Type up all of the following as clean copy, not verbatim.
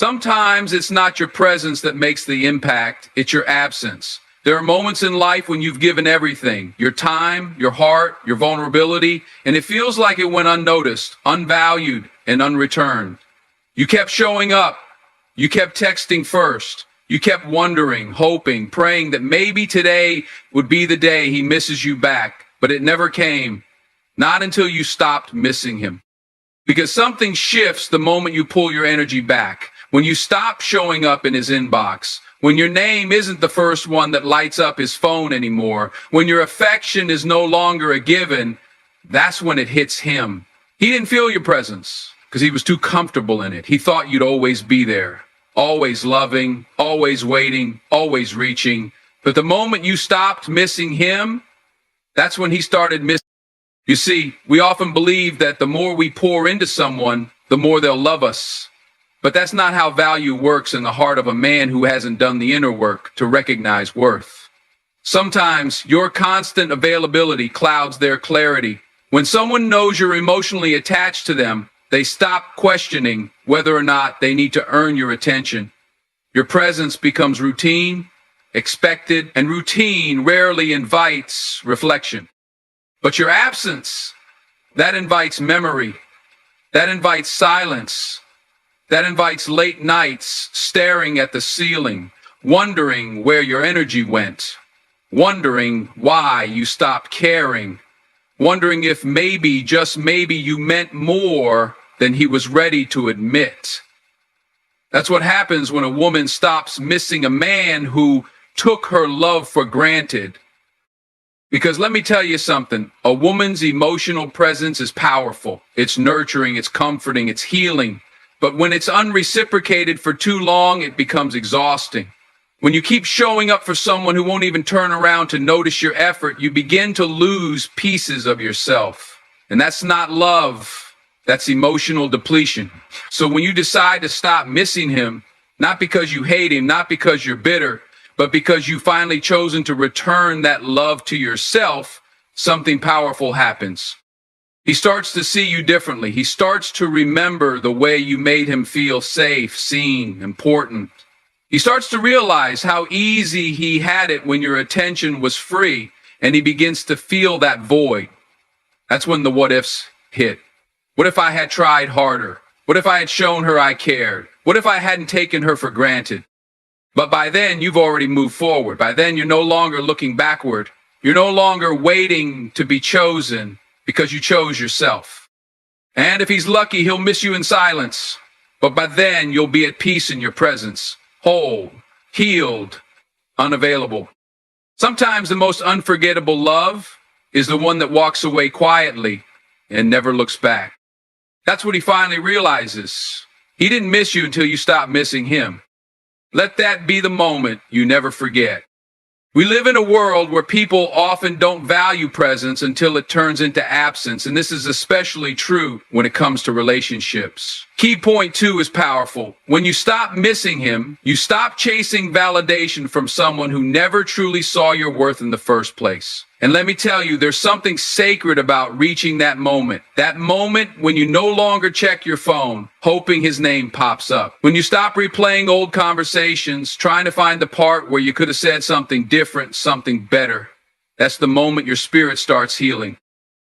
Sometimes it's not your presence that makes the impact, it's your absence. There are moments in life when you've given everything, your time, your heart, your vulnerability, and it feels like it went unnoticed, unvalued, and unreturned. You kept showing up. You kept texting first. You kept wondering, hoping, praying that maybe today would be the day he misses you back, but it never came. Not until you stopped missing him. Because something shifts the moment you pull your energy back. When you stop showing up in his inbox, when your name isn't the first one that lights up his phone anymore, when your affection is no longer a given, that's when it hits him. He didn't feel your presence because he was too comfortable in it. He thought you'd always be there, always loving, always waiting, always reaching. But the moment you stopped missing him, that's when he started missing. You see, we often believe that the more we pour into someone, the more they'll love us. But that's not how value works in the heart of a man who hasn't done the inner work to recognize worth. Sometimes your constant availability clouds their clarity. When someone knows you're emotionally attached to them, they stop questioning whether or not they need to earn your attention. Your presence becomes routine, expected, and routine rarely invites reflection. But your absence, that invites memory, that invites silence, that invites late nights staring at the ceiling, wondering where your energy went, wondering why you stopped caring, wondering if maybe, just maybe, you meant more than he was ready to admit. That's what happens when a woman stops missing a man who took her love for granted. Because let me tell you something, a woman's emotional presence is powerful. It's nurturing, it's comforting, it's healing. But when it's unreciprocated for too long, it becomes exhausting. When you keep showing up for someone who won't even turn around to notice your effort, you begin to lose pieces of yourself. And that's not love, that's emotional depletion. So when you decide to stop missing him, not because you hate him, not because you're bitter, but because you finally chosen to return that love to yourself, something powerful happens. He starts to see you differently. He starts to remember the way you made him feel safe, seen, important. He starts to realize how easy he had it when your attention was free, and he begins to feel that void. That's when the what ifs hit. What if I had tried harder? What if I had shown her I cared? What if I hadn't taken her for granted? But by then, you've already moved forward. By then, you're no longer looking backward. You're no longer waiting to be chosen because you chose yourself. And if he's lucky, he'll miss you in silence. But by then, you'll be at peace in your presence, whole, healed, unavailable. Sometimes the most unforgettable love is the one that walks away quietly and never looks back. That's what he finally realizes. He didn't miss you until you stopped missing him. Let that be the moment you never forget. We live in a world where people often don't value presence until it turns into absence, and this is especially true when it comes to relationships. Key point 2 is powerful. When you stop missing him, you stop chasing validation from someone who never truly saw your worth in the first place. And let me tell you, there's something sacred about reaching that moment when you no longer check your phone, hoping his name pops up. When you stop replaying old conversations, trying to find the part where you could have said something different, something better. That's the moment your spirit starts healing.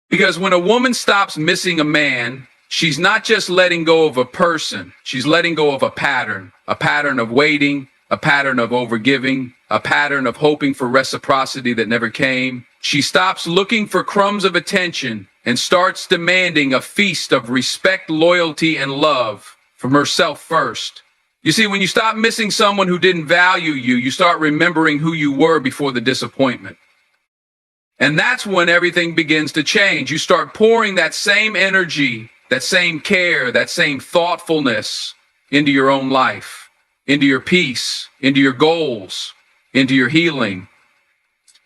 Because when a woman stops missing a man, she's not just letting go of a person, she's letting go of a pattern of waiting, a pattern of overgiving, a pattern of hoping for reciprocity that never came. She stops looking for crumbs of attention and starts demanding a feast of respect, loyalty, and love from herself first. You see, when you stop missing someone who didn't value you, you start remembering who you were before the disappointment. And that's when everything begins to change. You start pouring that same energy, that same care, that same thoughtfulness into your own life, into your peace, into your goals, into your healing,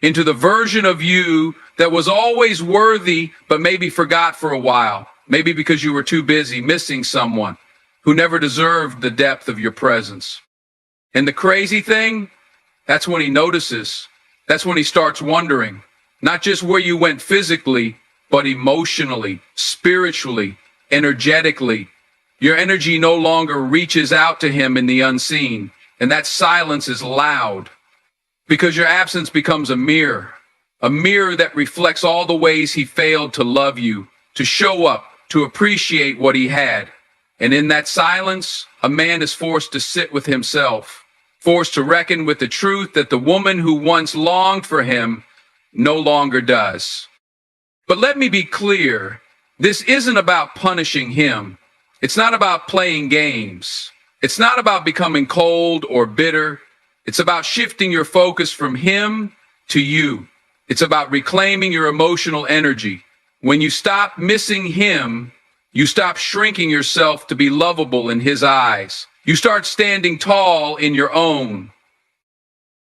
into the version of you that was always worthy, but maybe forgot for a while, maybe because you were too busy missing someone who never deserved the depth of your presence. And the crazy thing, that's when he notices. That's when he starts wondering, not just where you went physically, but emotionally, spiritually, energetically. Your energy no longer reaches out to him in the unseen, and that silence is loud because your absence becomes a mirror that reflects all the ways he failed to love you, to show up, to appreciate what he had. And in that silence, a man is forced to sit with himself, forced to reckon with the truth that the woman who once longed for him no longer does. But let me be clear, this isn't about punishing him. It's not about playing games. It's not about becoming cold or bitter. It's about shifting your focus from him to you. It's about reclaiming your emotional energy. When you stop missing him, you stop shrinking yourself to be lovable in his eyes. You start standing tall in your own.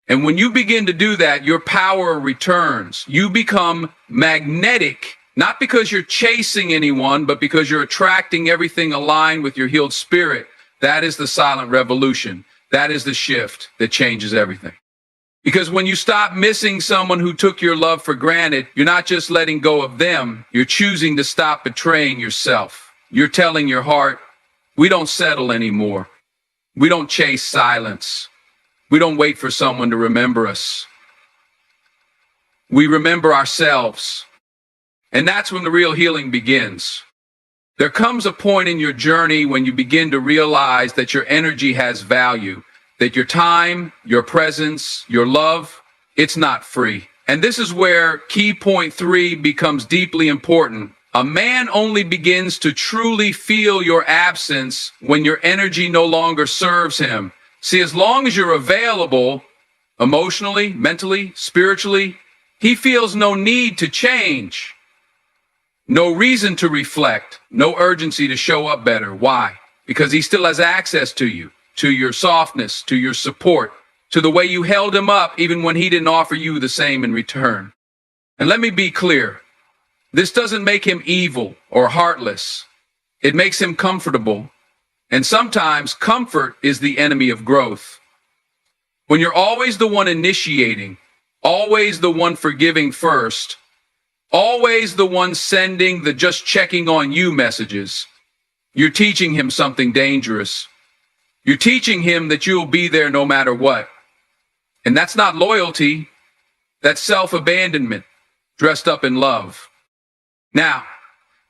And when you begin to do that, your power returns. You become magnetic, not because you're chasing anyone, but because you're attracting everything aligned with your healed spirit. That is the silent revolution. That is the shift that changes everything. Because when you stop missing someone who took your love for granted, you're not just letting go of them, you're choosing to stop betraying yourself. You're telling your heart, we don't settle anymore. We don't chase silence. We don't wait for someone to remember us. We remember ourselves. And that's when the real healing begins. There comes a point in your journey when you begin to realize that your energy has value, that your time, your presence, your love, it's not free. And this is where key point 3 becomes deeply important. A man only begins to truly feel your absence when your energy no longer serves him. See, as long as you're available, emotionally, mentally, spiritually, he feels no need to change, no reason to reflect, no urgency to show up better. Why? Because he still has access to you, to your softness, to your support, to the way you held him up even when he didn't offer you the same in return. And let me be clear. This doesn't make him evil or heartless. It makes him comfortable. And sometimes comfort is the enemy of growth. When you're always the one initiating, always the one forgiving first, always the one sending the just checking on you messages, you're teaching him something dangerous. You're teaching him that you'll be there no matter what. And that's not loyalty. That's self-abandonment dressed up in love. Now,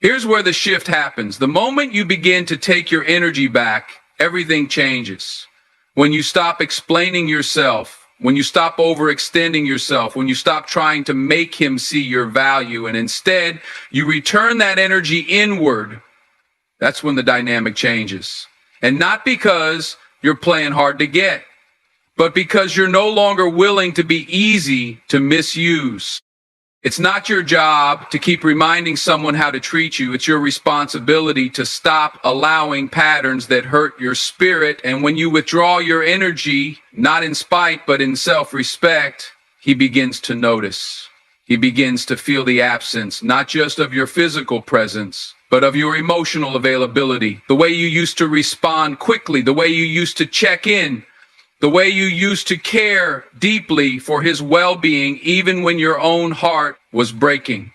here's where the shift happens. The moment you begin to take your energy back, everything changes. When you stop explaining yourself, when you stop overextending yourself, when you stop trying to make him see your value, and instead you return that energy inward, that's when the dynamic changes. And not because you're playing hard to get, but because you're no longer willing to be easy to misuse. It's not your job to keep reminding someone how to treat you. It's your responsibility to stop allowing patterns that hurt your spirit. And when you withdraw your energy, not in spite, but in self-respect, he begins to notice. He begins to feel the absence, not just of your physical presence, but of your emotional availability, the way you used to respond quickly, the way you used to check in, the way you used to care deeply for his well-being, even when your own heart was breaking.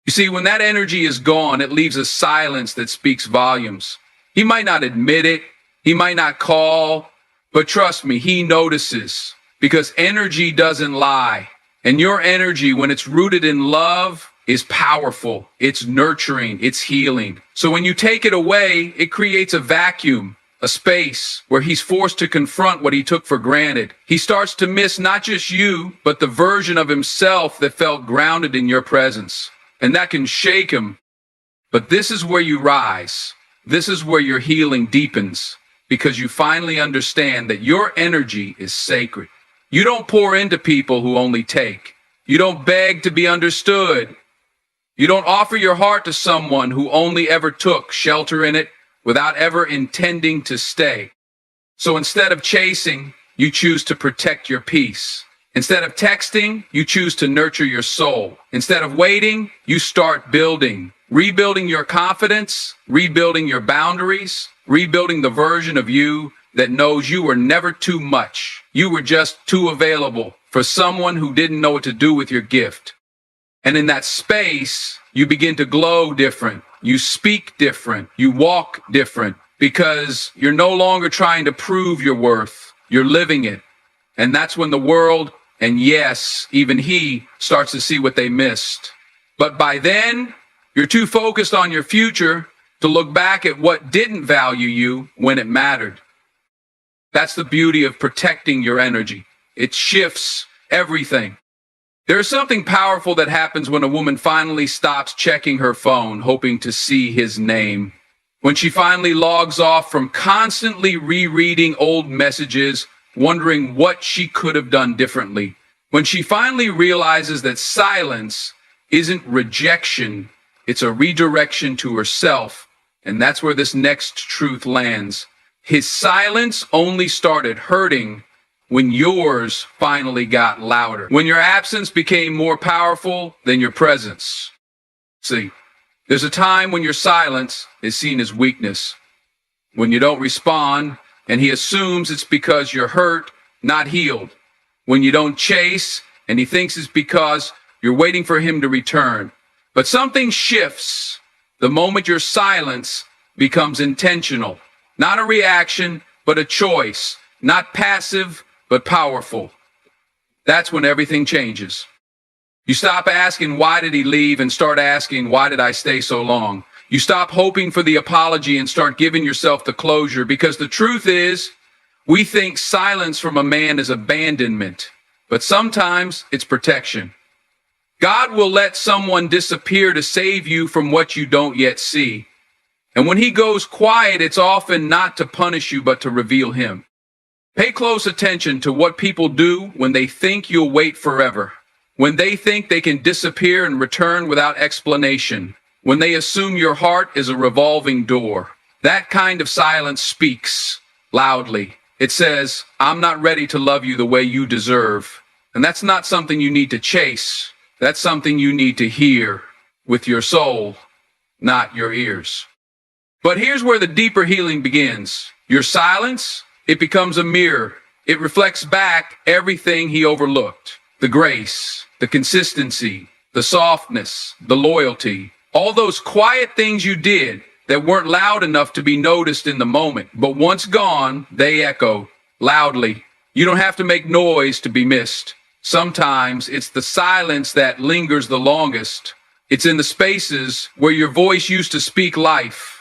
You see, when that energy is gone, it leaves a silence that speaks volumes. He might not admit it, he might not call, but trust me, he notices, because energy doesn't lie. And your energy, when it's rooted in love, is powerful, it's nurturing, it's healing. So when you take it away, it creates a vacuum, a space where he's forced to confront what he took for granted. He starts to miss not just you, but the version of himself that felt grounded in your presence. And that can shake him. But this is where you rise. This is where your healing deepens, because you finally understand that your energy is sacred. You don't pour into people who only take. You don't beg to be understood. You don't offer your heart to someone who only ever took shelter in it without ever intending to stay. So instead of chasing, you choose to protect your peace. Instead of texting, you choose to nurture your soul. Instead of waiting, you start building, rebuilding your confidence, rebuilding your boundaries, rebuilding the version of you that knows you were never too much. You were just too available for someone who didn't know what to do with your gift. And in that space, you begin to glow different. you speak different, you walk different, because you're no longer trying to prove your worth, you're living it. And that's when the world, and yes, even he, starts to see what they missed. But by then, you're too focused on your future to look back at what didn't value you when it mattered. That's the beauty of protecting your energy. It shifts everything. There is something powerful that happens when a woman finally stops checking her phone, hoping to see his name. When she finally logs off from constantly rereading old messages, wondering what she could have done differently. When she finally realizes that silence isn't rejection, it's a redirection to herself. And that's where this next truth lands. His silence only started hurting when yours finally got louder. When your absence became more powerful than your presence. See, there's a time when your silence is seen as weakness. When you don't respond, and he assumes it's because you're hurt, not healed. When you don't chase, and he thinks it's because you're waiting for him to return. But something shifts the moment your silence becomes intentional. Not a reaction, but a choice. Not passive, but powerful. That's when everything changes. You stop asking, why did he leave, and start asking, why did I stay so long? You stop hoping for the apology and start giving yourself the closure, because the truth is, we think silence from a man is abandonment, but sometimes it's protection. God will let someone disappear to save you from what you don't yet see. And when he goes quiet, it's often not to punish you, but to reveal him. Pay close attention to what people do when they think you'll wait forever. When they think they can disappear and return without explanation. When they assume your heart is a revolving door. That kind of silence speaks loudly. It says, I'm not ready to love you the way you deserve. And that's not something you need to chase. That's something you need to hear with your soul, not your ears. But here's where the deeper healing begins. Your silence, it becomes a mirror. It reflects back everything he overlooked. The grace, the consistency, the softness, the loyalty. All those quiet things you did that weren't loud enough to be noticed in the moment. But once gone, they echo loudly. You don't have to make noise to be missed. Sometimes it's the silence that lingers the longest. It's in the spaces where your voice used to speak life.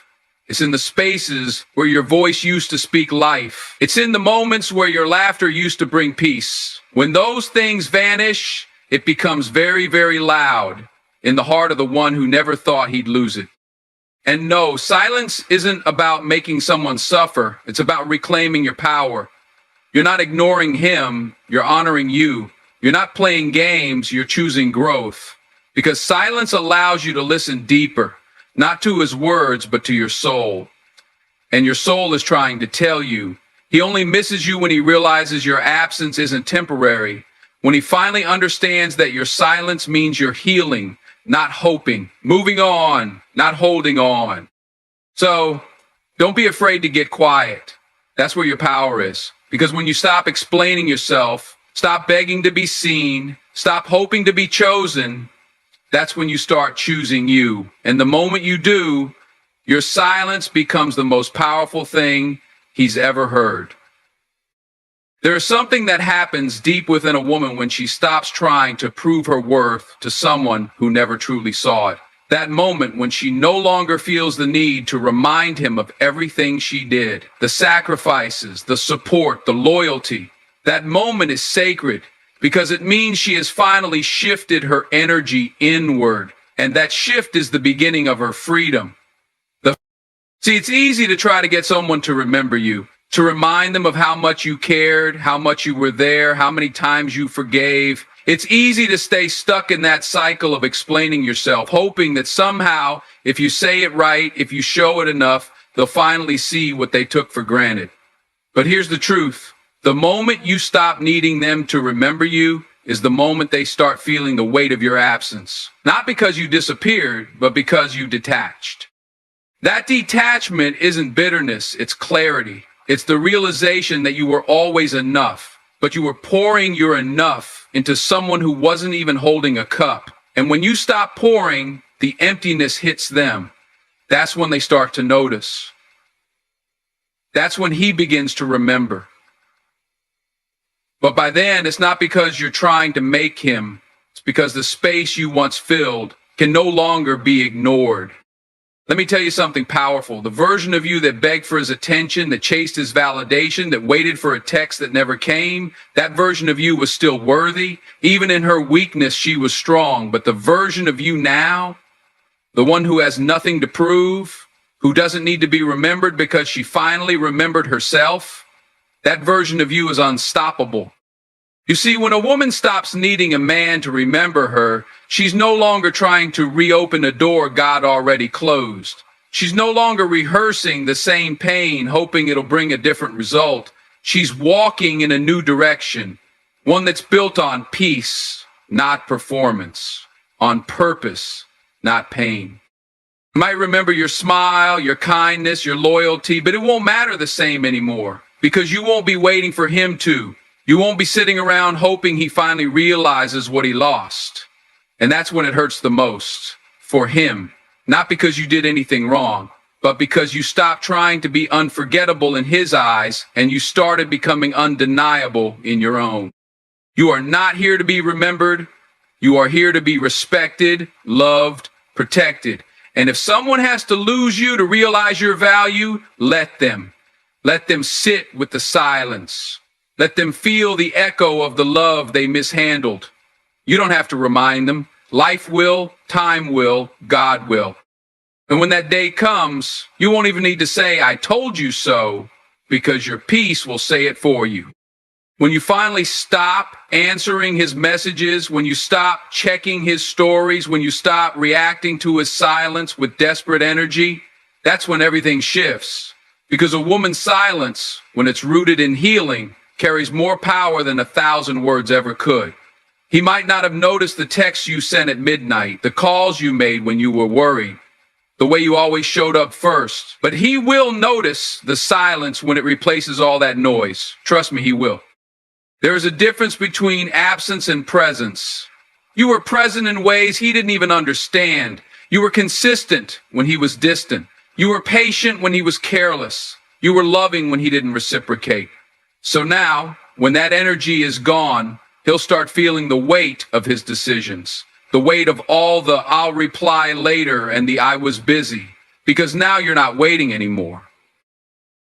It's in the spaces where your voice used to speak life. It's in the moments where your laughter used to bring peace. When those things vanish, it becomes very, very loud in the heart of the one who never thought he'd lose it. And no, silence isn't about making someone suffer. It's about reclaiming your power. You're not ignoring him, you're honoring you. You're not playing games, you're choosing growth. Because silence allows you to listen deeper. Not to his words, but to your soul. And your soul is trying to tell you. He only misses you when he realizes your absence isn't temporary. When he finally understands that your silence means you're healing, not hoping. Moving on, not holding on. So, don't be afraid to get quiet. That's where your power is. Because when you stop explaining yourself, stop begging to be seen, stop hoping to be chosen, that's when you start choosing you. And the moment you do, your silence becomes the most powerful thing he's ever heard. There is something that happens deep within a woman when she stops trying to prove her worth to someone who never truly saw it. That moment when she no longer feels the need to remind him of everything she did, the sacrifices, the support, the loyalty. That moment is sacred. Because it means she has finally shifted her energy inward. And that shift is the beginning of her freedom. See, it's easy to try to get someone to remember you, to remind them of how much you cared, how much you were there, how many times you forgave. It's easy to stay stuck in that cycle of explaining yourself, hoping that somehow, if you say it right, if you show it enough, they'll finally see what they took for granted. But here's the truth. The moment you stop needing them to remember you is the moment they start feeling the weight of your absence. Not because you disappeared, but because you detached. That detachment isn't bitterness, it's clarity. It's the realization that you were always enough, but you were pouring your enough into someone who wasn't even holding a cup. And when you stop pouring, the emptiness hits them. That's when they start to notice. That's when he begins to remember. But by then, it's not because you're trying to make him. It's because the space you once filled can no longer be ignored. Let me tell you something powerful. The version of you that begged for his attention, that chased his validation, that waited for a text that never came, that version of you was still worthy. Even in her weakness, she was strong. But the version of you now, the one who has nothing to prove, who doesn't need to be remembered because she finally remembered herself, that version of you is unstoppable. You see, when a woman stops needing a man to remember her, she's no longer trying to reopen a door God already closed. She's no longer rehearsing the same pain, hoping it'll bring a different result. She's walking in a new direction, one that's built on peace, not performance, on purpose, not pain. You might remember your smile, your kindness, your loyalty, but it won't matter the same anymore because you won't be waiting for him to. You won't be sitting around hoping he finally realizes what he lost. And that's when it hurts the most. For him. Not because you did anything wrong, but because you stopped trying to be unforgettable in his eyes and you started becoming undeniable in your own. You are not here to be remembered. You are here to be respected, loved, protected. And if someone has to lose you to realize your value, let them. Let them sit with the silence. Let them feel the echo of the love they mishandled. You don't have to remind them. Life will, time will, God will. And when that day comes, you won't even need to say, I told you so, because your peace will say it for you. When you finally stop answering his messages, when you stop checking his stories, when you stop reacting to his silence with desperate energy, that's when everything shifts. Because a woman's silence, when it's rooted in healing, carries more power than 1,000 words ever could. He might not have noticed the texts you sent at midnight, the calls you made when you were worried, the way you always showed up first. But he will notice the silence when it replaces all that noise. Trust me, he will. There is a difference between absence and presence. You were present in ways he didn't even understand. You were consistent when he was distant. You were patient when he was careless. You were loving when he didn't reciprocate. So now, when that energy is gone, he'll start feeling the weight of his decisions, the weight of all the I'll reply later and the I was busy, because now you're not waiting anymore.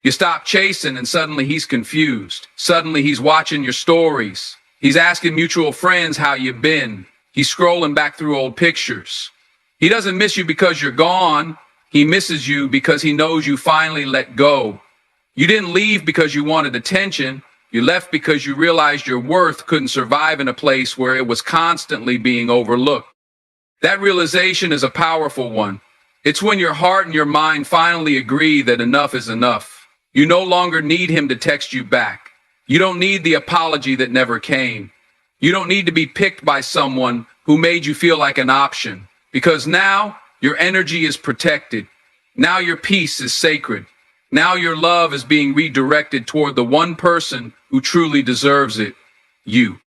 You stop chasing and suddenly he's confused. Suddenly he's watching your stories. He's asking mutual friends how you've been. He's scrolling back through old pictures. He doesn't miss you because you're gone. He misses you because he knows you finally let go. You didn't leave because you wanted attention. You left because you realized your worth couldn't survive in a place where it was constantly being overlooked. That realization is a powerful one. It's when your heart and your mind finally agree that enough is enough. You no longer need him to text you back. You don't need the apology that never came. You don't need to be picked by someone who made you feel like an option. Because now your energy is protected. Now your peace is sacred. Now your love is being redirected toward the one person who truly deserves it, you.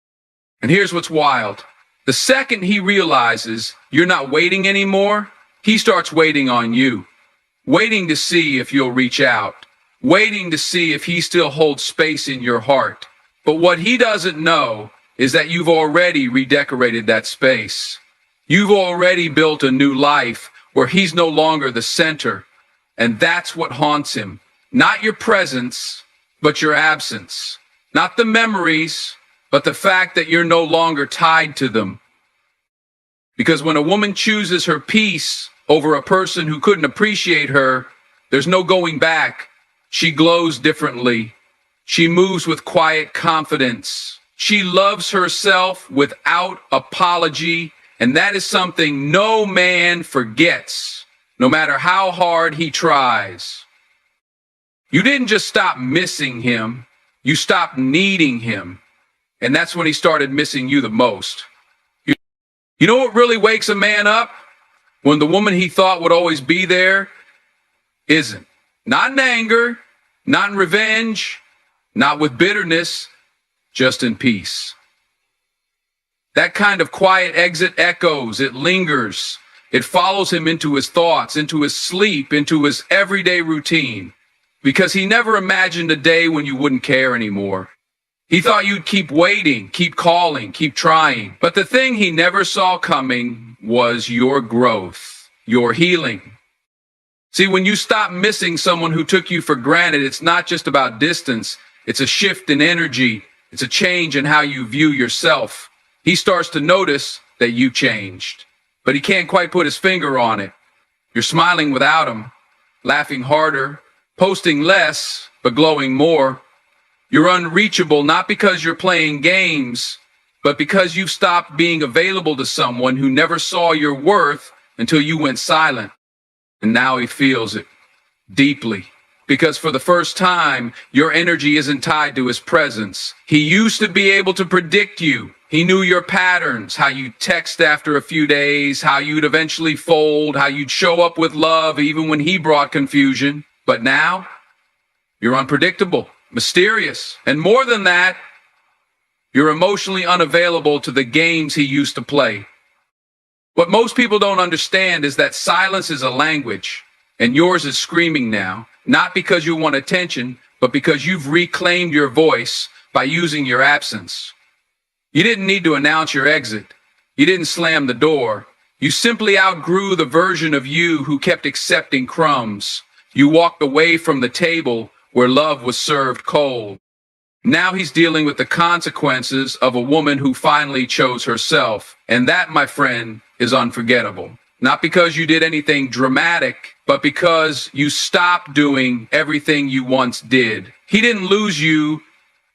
And here's what's wild. The second he realizes you're not waiting anymore, he starts waiting on you. Waiting to see if you'll reach out. Waiting to see if he still holds space in your heart. But what he doesn't know is that you've already redecorated that space. You've already built a new life where he's no longer the center. And that's what haunts him. Not your presence, but your absence. Not the memories, but the fact that you're no longer tied to them. Because when a woman chooses her peace over a person who couldn't appreciate her, there's no going back. She glows differently. She moves with quiet confidence. She loves herself without apology, and that is something no man forgets. No matter how hard he tries. You didn't just stop missing him, you stopped needing him. And that's when he started missing you the most. You know what really wakes a man up? When the woman he thought would always be there isn't. Not in anger, not in revenge, not with bitterness, just in peace. That kind of quiet exit echoes, it lingers. It follows him into his thoughts, into his sleep, into his everyday routine. Because he never imagined a day when you wouldn't care anymore. He thought you'd keep waiting, keep calling, keep trying. But the thing he never saw coming was your growth, your healing. See, when you stop missing someone who took you for granted, it's not just about distance. It's a shift in energy. It's a change in how you view yourself. He starts to notice that you changed, but he can't quite put his finger on it. You're smiling without him, laughing harder, posting less, but glowing more. You're unreachable not because you're playing games, but because you've stopped being available to someone who never saw your worth until you went silent. And now he feels it deeply. Because for the first time, your energy isn't tied to his presence. He used to be able to predict you. He knew your patterns, how you'd text after a few days, how you'd eventually fold, how you'd show up with love even when he brought confusion. But now, you're unpredictable, mysterious, and more than that, you're emotionally unavailable to the games he used to play. What most people don't understand is that silence is a language, and yours is screaming now, not because you want attention, but because you've reclaimed your voice by using your absence. You didn't need to announce your exit. You didn't slam the door. You simply outgrew the version of you who kept accepting crumbs. You walked away from the table where love was served cold. Now he's dealing with the consequences of a woman who finally chose herself. And that, my friend, is unforgettable. Not because you did anything dramatic, but because you stopped doing everything you once did. He didn't lose you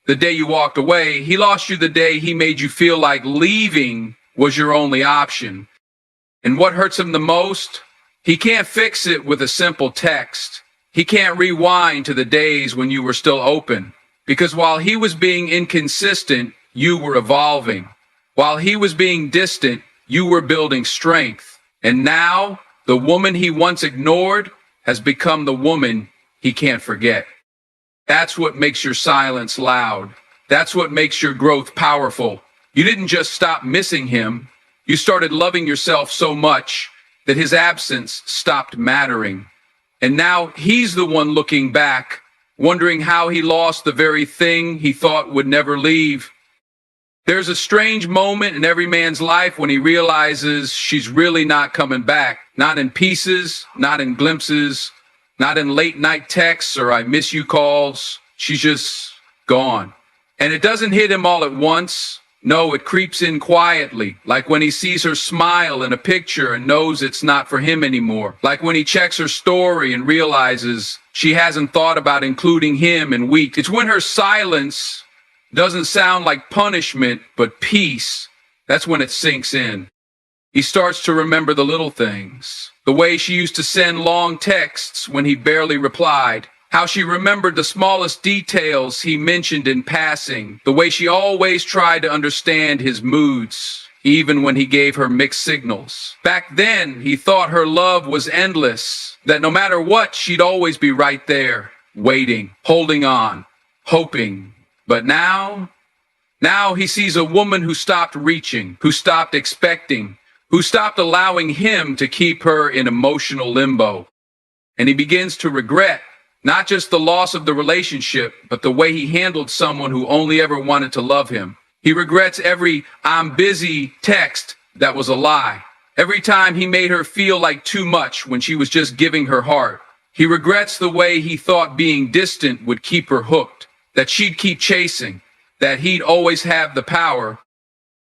the day you walked away. He lost you the day he made you feel like leaving was your only option. And what hurts him the most? He can't fix it with a simple text. He can't rewind to the days when you were still open. Because while he was being inconsistent, you were evolving. While he was being distant, you were building strength. And now, the woman he once ignored has become the woman he can't forget. That's what makes your silence loud. That's what makes your growth powerful. You didn't just stop missing him. You started loving yourself so much that his absence stopped mattering. And now he's the one looking back, wondering how he lost the very thing he thought would never leave. There's a strange moment in every man's life when he realizes she's really not coming back. Not in pieces, not in glimpses, not in late night texts or I miss you calls. She's just gone. And it doesn't hit him all at once. No, it creeps in quietly, like when he sees her smile in a picture and knows it's not for him anymore. Like when he checks her story and realizes she hasn't thought about including him in weeks. It's when her silence doesn't sound like punishment, but peace. That's when it sinks in. He starts to remember the little things. The way she used to send long texts when he barely replied. How she remembered the smallest details he mentioned in passing. The way she always tried to understand his moods, even when he gave her mixed signals. Back then, he thought her love was endless. That no matter what, she'd always be right there, waiting, holding on, hoping. But now he sees a woman who stopped reaching, who stopped expecting, who stopped allowing him to keep her in emotional limbo. And he begins to regret not just the loss of the relationship, but the way he handled someone who only ever wanted to love him. He regrets every "I'm busy" text that was a lie. Every time he made her feel like too much when she was just giving her heart. He regrets the way he thought being distant would keep her hooked, that she'd keep chasing, that he'd always have the power.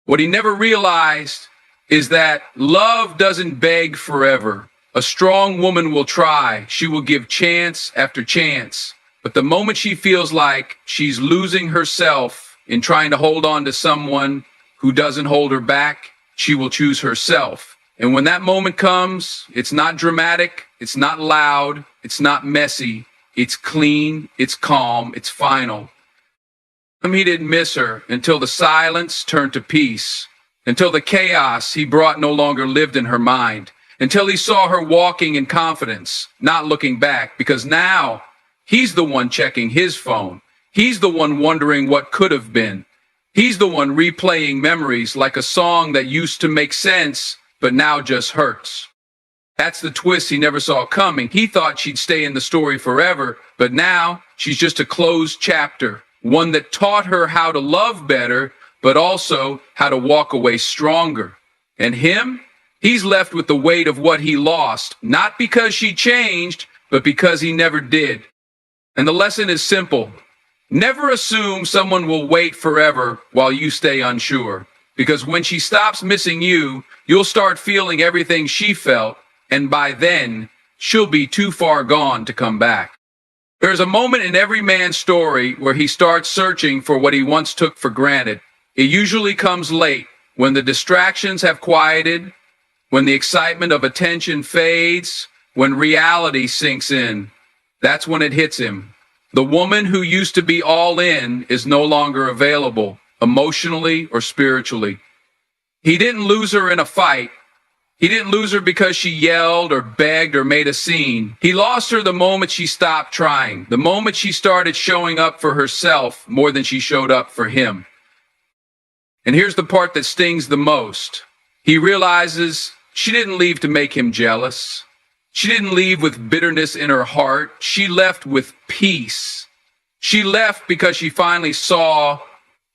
What he never realized is that love doesn't beg forever. A strong woman will try. She will give chance after chance. But the moment she feels like she's losing herself in trying to hold on to someone who doesn't hold her back, she will choose herself. And when that moment comes, it's not dramatic, it's not loud, it's not messy, it's clean, it's calm, it's final. He didn't miss her until the silence turned to peace, until the chaos he brought no longer lived in her mind. Until he saw her walking in confidence, not looking back, because now he's the one checking his phone. He's the one wondering what could have been. He's the one replaying memories like a song that used to make sense, but now just hurts. That's the twist he never saw coming. He thought she'd stay in the story forever, but now she's just a closed chapter, one that taught her how to love better, but also how to walk away stronger. And him? He's left with the weight of what he lost, not because she changed, but because he never did. And the lesson is simple. Never assume someone will wait forever while you stay unsure. Because when she stops missing you, you'll start feeling everything she felt, and by then, she'll be too far gone to come back. There's a moment in every man's story where he starts searching for what he once took for granted. It usually comes late, when the distractions have quieted, when the excitement of attention fades, when reality sinks in. That's when it hits him. The woman who used to be all in is no longer available, emotionally or spiritually. He didn't lose her in a fight. He didn't lose her because she yelled or begged or made a scene. He lost her the moment she stopped trying, the moment she started showing up for herself more than she showed up for him. And here's the part that stings the most. He realizes she didn't leave to make him jealous. She didn't leave with bitterness in her heart. She left with peace. She left because she finally saw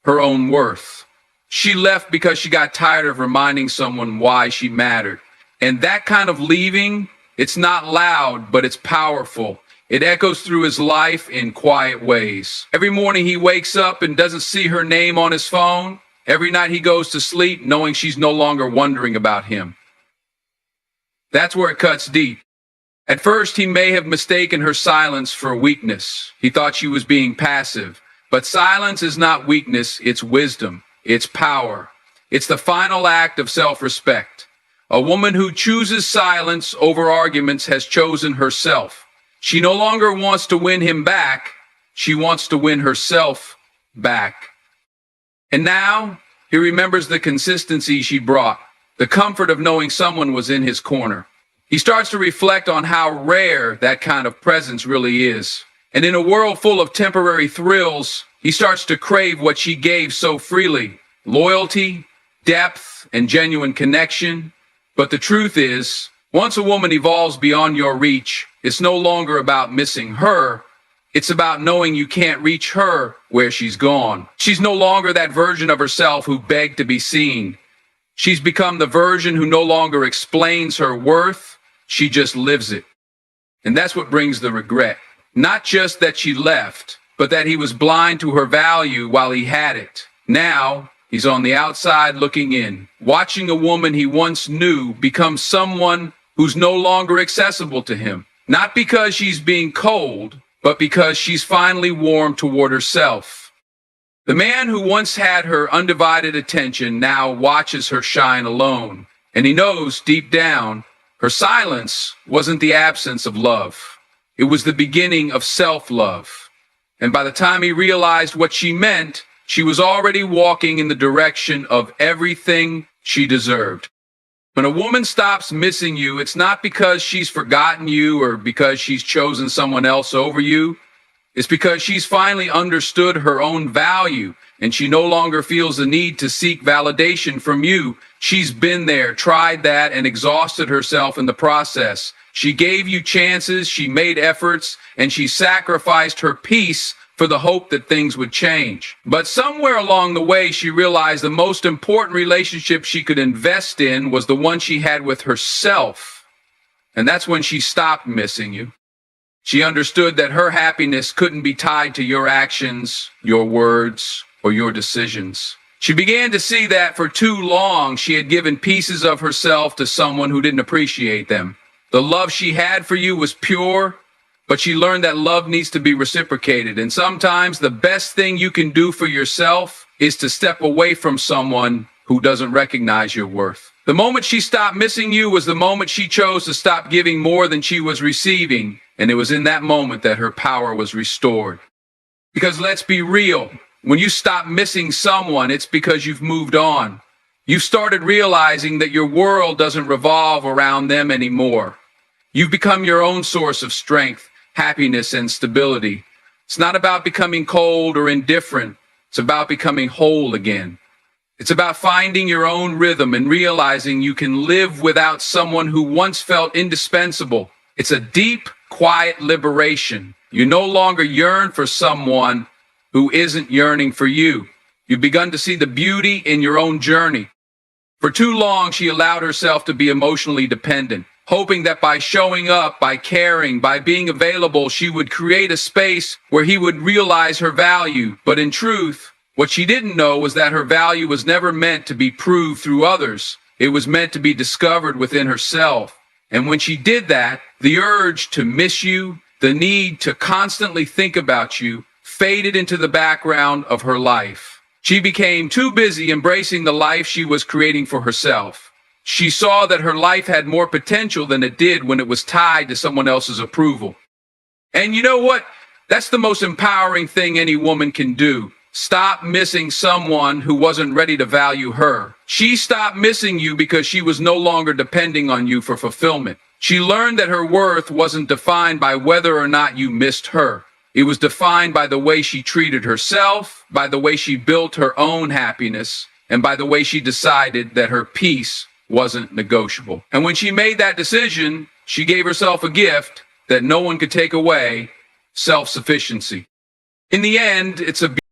her own worth. She left because she got tired of reminding someone why she mattered. And that kind of leaving, it's not loud, but it's powerful. It echoes through his life in quiet ways. Every morning he wakes up and doesn't see her name on his phone. Every night he goes to sleep knowing she's no longer wondering about him. That's where it cuts deep. At first, he may have mistaken her silence for weakness. He thought she was being passive. But silence is not weakness, it's wisdom. It's power. It's the final act of self-respect. A woman who chooses silence over arguments has chosen herself. She no longer wants to win him back. She wants to win herself back. And now, he remembers the consistency she brought, the comfort of knowing someone was in his corner. He starts to reflect on how rare that kind of presence really is. And in a world full of temporary thrills, he starts to crave what she gave so freely: loyalty, depth, and genuine connection. But the truth is, once a woman evolves beyond your reach, it's no longer about missing her. It's about knowing you can't reach her where she's gone. She's no longer that version of herself who begged to be seen. She's become the version who no longer explains her worth. She just lives it. And that's what brings the regret. Not just that she left, but that he was blind to her value while he had it. Now, he's on the outside looking in, watching a woman he once knew become someone who's no longer accessible to him. Not because she's being cold, but because she's finally warmed toward herself. The man who once had her undivided attention now watches her shine alone. And he knows deep down, her silence wasn't the absence of love. It was the beginning of self-love. And by the time he realized what she meant, she was already walking in the direction of everything she deserved. When a woman stops missing you, it's not because she's forgotten you or because she's chosen someone else over you. It's because she's finally understood her own value, and she no longer feels the need to seek validation from you. She's been there, tried that, and exhausted herself in the process. She gave you chances, she made efforts, and she sacrificed her peace for the hope that things would change. But somewhere along the way, she realized the most important relationship she could invest in was the one she had with herself. And that's when she stopped missing you. She understood that her happiness couldn't be tied to your actions, your words, or your decisions. She began to see that for too long she had given pieces of herself to someone who didn't appreciate them. The love she had for you was pure, but she learned that love needs to be reciprocated. And sometimes the best thing you can do for yourself is to step away from someone who doesn't recognize your worth. The moment she stopped missing you was the moment she chose to stop giving more than she was receiving. And it was in that moment that her power was restored. Because let's be real, when you stop missing someone, it's because you've moved on. You've started realizing that your world doesn't revolve around them anymore. You've become your own source of strength, happiness, and stability. It's not about becoming cold or indifferent. It's about becoming whole again. It's about finding your own rhythm and realizing you can live without someone who once felt indispensable. It's a deep, quiet liberation. You no longer yearn for someone who isn't yearning for you. You've begun to see the beauty in your own journey. For too long, she allowed herself to be emotionally dependent, hoping that by showing up, by caring, by being available, she would create a space where he would realize her value. But in truth, what she didn't know was that her value was never meant to be proved through others. It was meant to be discovered within herself. And when she did that, the urge to miss you, the need to constantly think about you, faded into the background of her life. She became too busy embracing the life she was creating for herself. She saw that her life had more potential than it did when it was tied to someone else's approval. And you know what? That's the most empowering thing any woman can do. Stop missing someone who wasn't ready to value her. She stopped missing you because she was no longer depending on you for fulfillment. She learned that her worth wasn't defined by whether or not you missed her. It was defined by the way she treated herself, by the way she built her own happiness, and by the way she decided that her peace wasn't negotiable. And when she made that decision, she gave herself a gift that no one could take away: self-sufficiency. In the end, it's a